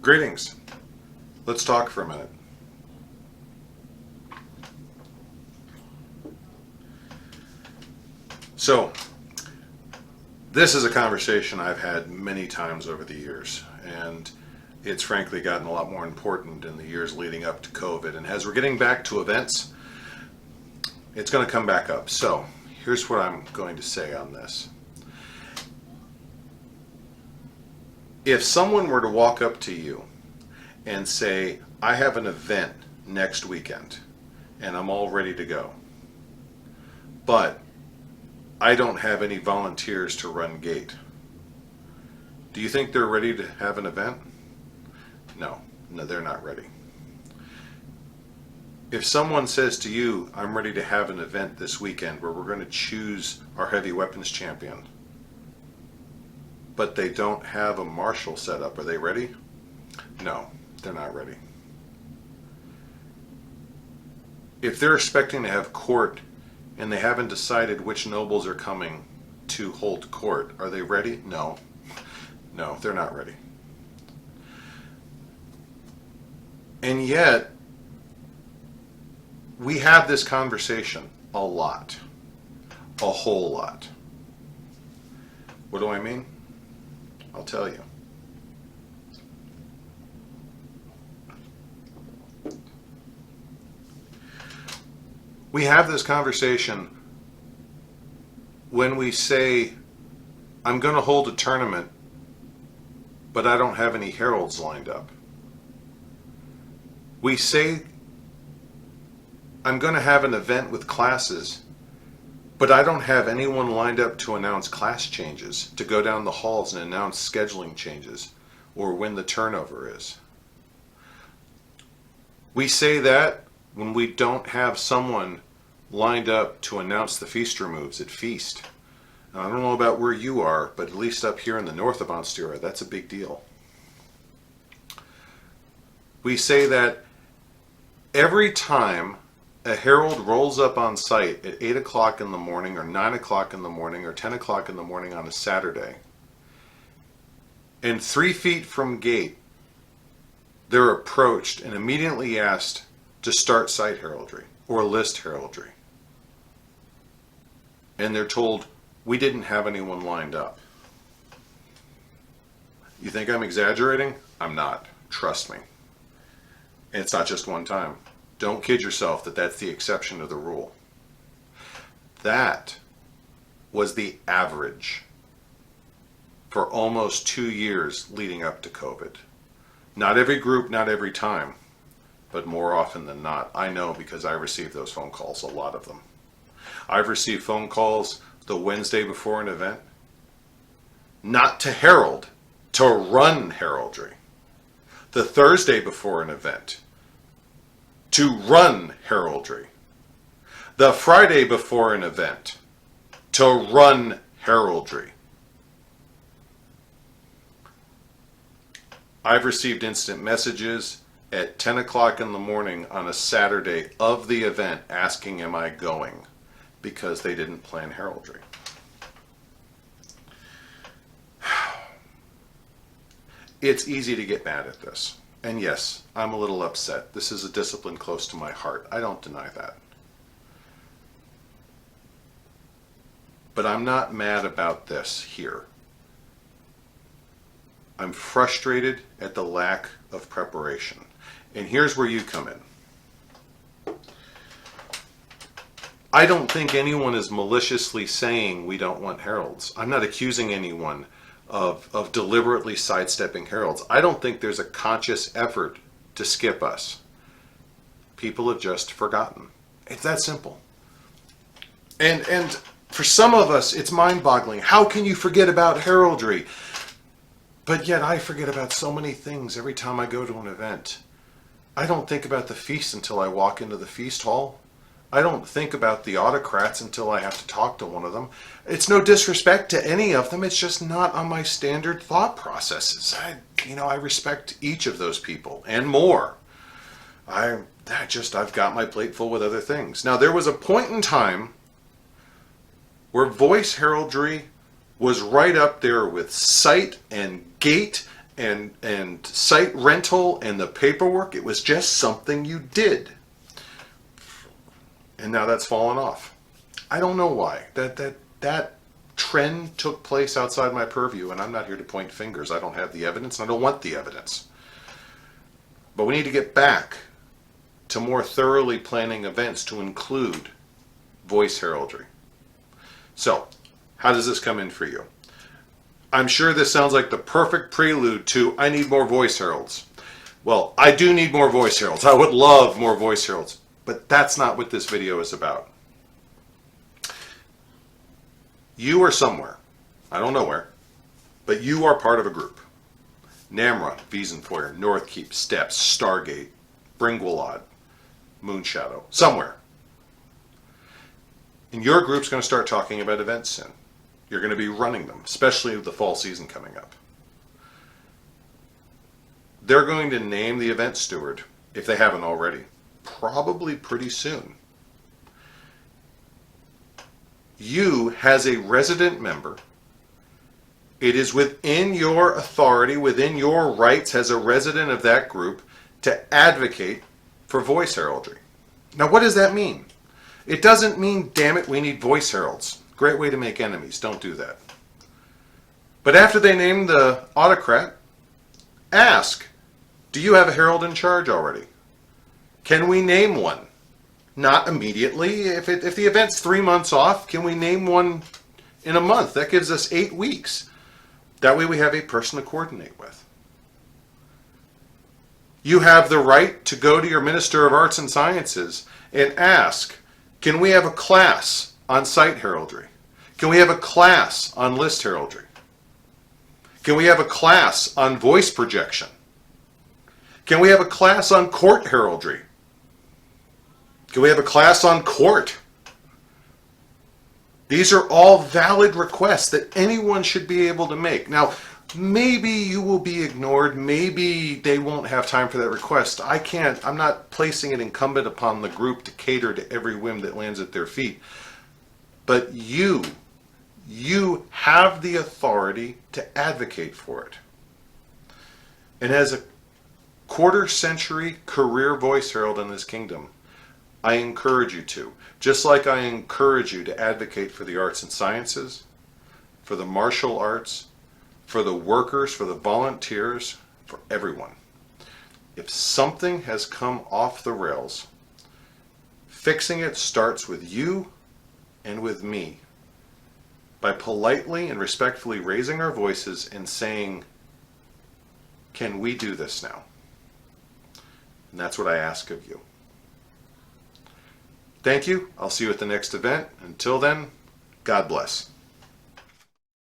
Greetings. Let's talk for a minute. So, this is a conversation I've had many times over the years, and it's frankly gotten a lot more important in the years leading up to COVID. And as we're getting back to events, it's going to come back up. So, here's what I'm going to say on this. If someone were to walk up to you and say, I have an event next weekend and I'm all ready to go, but I don't have any volunteers to run gate, do you think they're ready to have an event? No, they're not ready. If someone says to you, I'm ready to have an event this weekend where we're going to choose our heavy weapons champion, but they don't have a marshal set up, are they ready? No, they're not ready. If they're expecting to have court and they haven't decided which nobles are coming to hold court, are they ready? No. No, they're not ready. And yet, we have this conversation a lot. A whole lot. What do I mean? I'll tell you. We have this conversation when we say, I'm going to hold a tournament, but I don't have any heralds lined up. We say, I'm going to have an event with classes, but I don't have anyone lined up to announce class changes, to go down the halls and announce scheduling changes, or when the turnover is. We say that when we don't have someone lined up to announce the feast removes at Feast. Now, I don't know about where you are, but at least up here in the north of Anstira, that's a big deal. We say that every time a herald rolls up on site at 8 o'clock in the morning or 9 o'clock in the morning or 10 o'clock in the morning on a Saturday, and 3 feet from gate, they're approached and immediately asked to start site heraldry or list heraldry. And they're told, we didn't have anyone lined up. You think I'm exaggerating? I'm not. Trust me. And it's not just one time. Don't kid yourself that that's the exception to the rule. That was the average for almost 2 years leading up to COVID. Not every group, not every time, but more often than not. I know because I receive those phone calls, a lot of them. I've received phone calls the Wednesday before an event, not to herald, to run heraldry. The Thursday before an event, to run heraldry. The Friday before an event, to run heraldry. I've received instant messages at 10 o'clock in the morning on a Saturday of the event asking, am I going? Because they didn't plan heraldry. It's easy to get mad at this. And yes, I'm a little upset. This is a discipline close to my heart. I don't deny that. But I'm not mad about this here. I'm frustrated at the lack of preparation. And here's where you come in. I don't think anyone is maliciously saying we don't want heralds. I'm not accusing anyone of deliberately sidestepping heralds. I don't think there's a conscious effort to skip us. People have just forgotten. It's that simple. And for some of us, it's mind-boggling. How can you forget about heraldry? But yet I forget about so many things every time I go to an event. I don't think about the feast until I walk into the feast hall. I don't think about the autocrats until I have to talk to one of them. It's no disrespect to any of them. It's just not on my standard thought processes. I respect each of those people and more. I've got my plate full with other things. Now, there was a point in time where voice heraldry was right up there with sight and gate and site rental and the paperwork. It was just something you did. And now that's fallen off. I don't know why. That trend took place outside my purview, and I'm not here to point fingers. I don't have the evidence, and I don't want the evidence. But we need to get back to more thoroughly planning events to include voice heraldry. So, how does this come in for you? I'm sure this sounds like the perfect prelude to I need more voice heralds. Well, I do need more voice heralds. I would love more voice heralds. But that's not what this video is about. You are somewhere. I don't know where. But you are part of a group. Namron, Wiesenfeuer, Northkeep, Steps, Stargate, Bringwalad, Moonshadow. Somewhere. And your group's going to start talking about events soon. You're going to be running them, especially with the fall season coming up. They're going to name the event steward, if they haven't already, probably pretty soon. You, as a resident member, it is within your authority, within your rights as a resident of that group, to advocate for voice heraldry. Now, what does that mean? It doesn't mean, damn it, we need voice heralds. Great way to make enemies. Don't do that. But after they name the autocrat, ask, do you have a herald in charge already? Can we name one? Not immediately. If the event's 3 months off, can we name one in a month? That gives us 8 weeks. That way we have a person to coordinate with. You have the right to go to your Minister of Arts and Sciences and ask, can we have a class on site heraldry? Can we have a class on list heraldry? Can we have a class on voice projection? Can we have a class on court heraldry? Can we have a class on court? These are all valid requests that anyone should be able to make. Now, maybe you will be ignored. Maybe they won't have time for that request. I'm not placing it incumbent upon the group to cater to every whim that lands at their feet. But you have the authority to advocate for it. And as a quarter-century career voice herald in this kingdom, I encourage you to, just like I encourage you to advocate for the arts and sciences, for the martial arts, for the workers, for the volunteers, for everyone. If something has come off the rails, fixing it starts with you and with me, by politely and respectfully raising our voices and saying, can we do this now? And that's what I ask of you. Thank you. I'll see you at the next event. Until then, God bless.